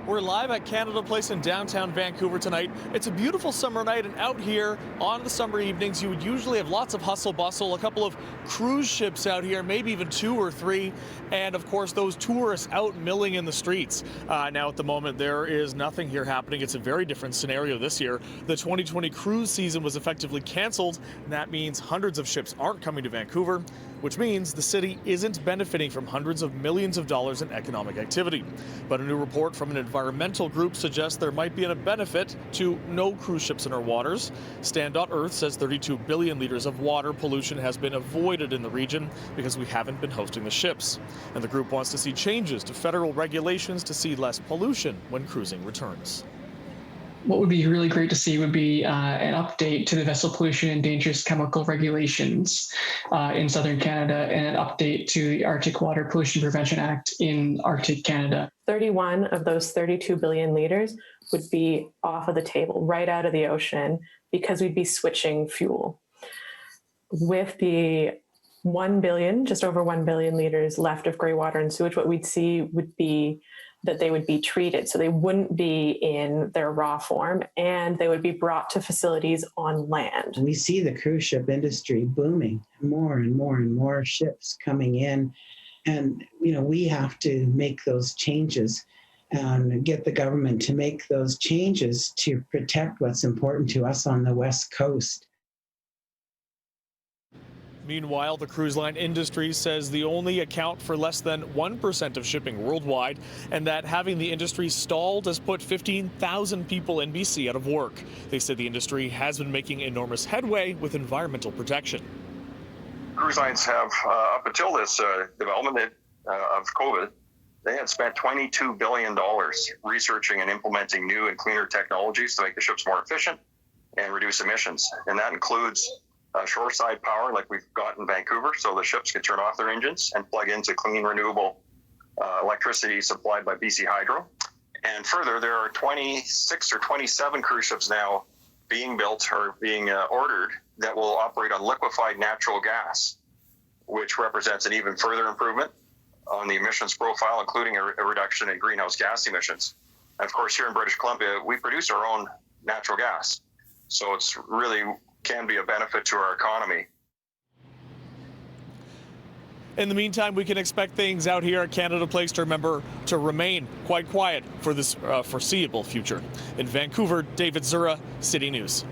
We're live at Canada Place in downtown Vancouver tonight. It's a beautiful summer night, and out here on the summer evenings, you would usually have lots of hustle bustle, a couple of cruise ships out here, maybe even 2 or 3, and of course those tourists out milling in the streets. Now at the moment there is nothing here happening. It's a very different scenario this year. The 2020 cruise season was effectively cancelled, and that means hundreds of ships aren't coming to Vancouver, which means the city isn't benefiting from hundreds of millions of dollars in economic activity. But a new report from an environmental group suggests there might be a benefit to no cruise ships in our waters. Stand.Earth says 32 billion litres of water pollution has been avoided in the region because we haven't been hosting the ships. And the group wants to see changes to federal regulations to see less pollution when cruising returns. What would be really great to see would be an update to the vessel pollution and dangerous chemical regulations in southern Canada, and an update to the Arctic Water Pollution Prevention Act in Arctic Canada. 31 of those 32 billion liters would be off of the table, right out of the ocean, because we'd be switching fuel. With the 1 billion, just over 1 billion liters left of grey water and sewage, what we'd see would be that they would be treated. So they wouldn't be in their raw form, and they would be brought to facilities on land. We see the cruise ship industry booming, more and more and more ships coming in. And, we have to make those changes and get the government to make those changes to protect what's important to us on the West Coast. Meanwhile, the cruise line industry says they only account for less than 1% of shipping worldwide, and that having the industry stalled has put 15,000 people in BC out of work. They said the industry has been making enormous headway with environmental protection. Cruise lines have, up until this development of COVID, they had spent $22 billion researching and implementing new and cleaner technologies to make the ships more efficient and reduce emissions. And that includes shoreside power like we've got in Vancouver, so the ships can turn off their engines and plug into clean, renewable electricity supplied by BC Hydro. And further, there are 26 or 27 cruise ships now being built or being ordered that will operate on liquefied natural gas, which represents an even further improvement on the emissions profile, including a reduction in greenhouse gas emissions. And of course, here in British Columbia, we produce our own natural gas. So it's really can be a benefit to our economy. In the meantime, we can expect things out here at Canada Place to remain quite quiet for this foreseeable future. In Vancouver, David Zura, City News.